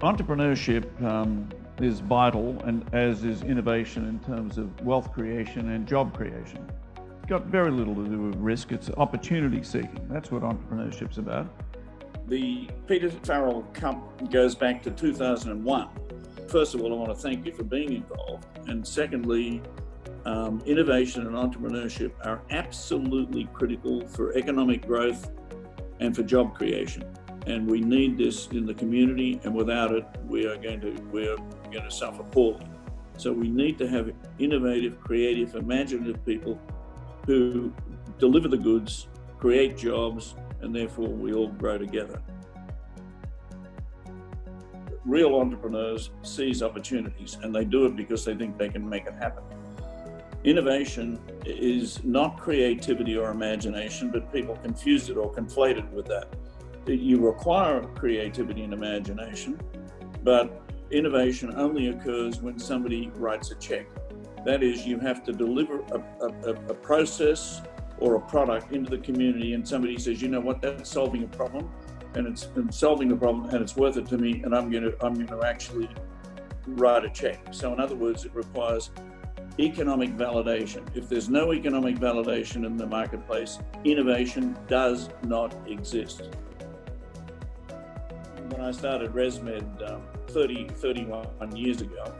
Entrepreneurship is vital, and as is innovation in terms of wealth creation and job creation. It's got very little to do with risk. It's opportunity seeking. That's what entrepreneurship's about. The Peter Farrell Cup goes back to 2001. First of all, I want to thank you for being involved. And secondly, innovation and entrepreneurship are absolutely critical for economic growth and for job creation. And we need this in the community, and without it, we're going to suffer poorly. So we need to have innovative, creative, imaginative people who deliver the goods, create jobs, and therefore we all grow together. Real entrepreneurs seize opportunities, and they do it because they think they can make it happen. Innovation is not creativity or imagination, but people confuse it or conflate it with that. You require creativity and imagination, but innovation only occurs when somebody writes a check. That is, you have to deliver a process or a product into the community, and somebody says, you know what, that's solving a problem, and it's solving the problem, and it's worth it to me, and I'm going to actually write a check. So in other words, it requires economic validation. If there's no economic validation in the marketplace, innovation does not exist. When I started ResMed 31 years ago,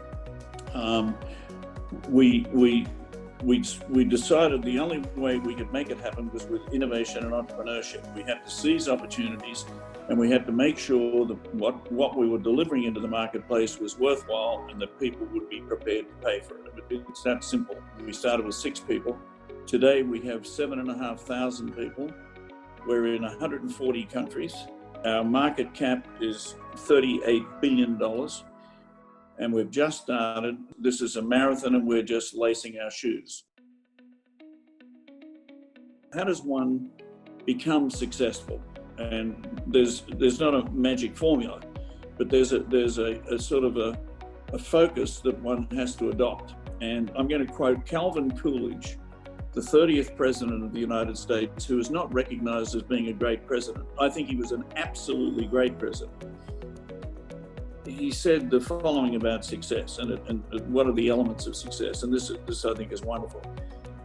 we decided the only way we could make it happen was with innovation and entrepreneurship. We had to seize opportunities, and we had to make sure that what we were delivering into the marketplace was worthwhile and that people would be prepared to pay for it. It's that simple. We started with 6 people. Today we have 7,500 people. We're in 140 countries. Our market cap is $38 billion. And we've just started. This is a marathon, and we're just lacing our shoes. How does one become successful? And there's not a magic formula, but there's a sort of a focus that one has to adopt. And I'm going to quote Calvin Coolidge, the 30th president of the United States, who is not recognized as being a great president. I think he was an absolutely great president. He said the following about success and what are the elements of success, and this I think is wonderful.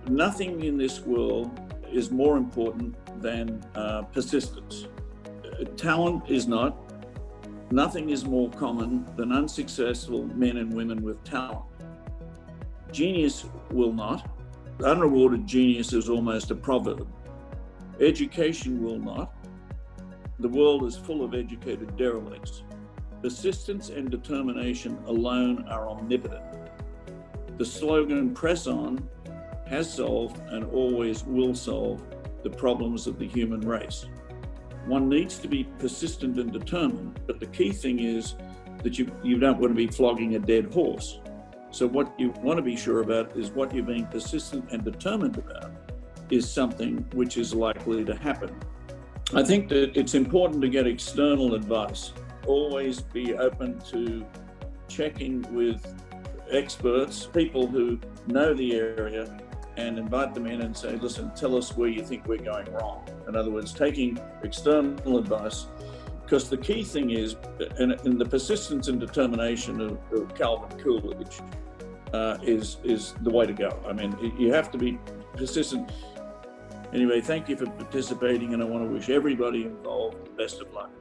Nothing in this world is more important than persistence. Talent is not. Nothing is more common than unsuccessful men and women with talent. Genius will not. Unrewarded genius is almost a proverb. Education will not. The world is full of educated derelicts. Persistence and determination alone are omnipotent. The slogan, "Press on," has solved and always will solve the problems of the human race. One needs to be persistent and determined, but the key thing is that you don't want to be flogging a dead horse. So what you want to be sure about is what you're being persistent and determined about is something which is likely to happen. I think that it's important to get external advice. Always be open to checking with experts, people who know the area, and invite them in and say, listen, tell us where you think we're going wrong. In other words, taking external advice, because the key thing is, and the persistence and determination of Calvin Coolidge is the way to go. I mean, you have to be persistent. Anyway, thank you for participating, and I want to wish everybody involved the best of luck.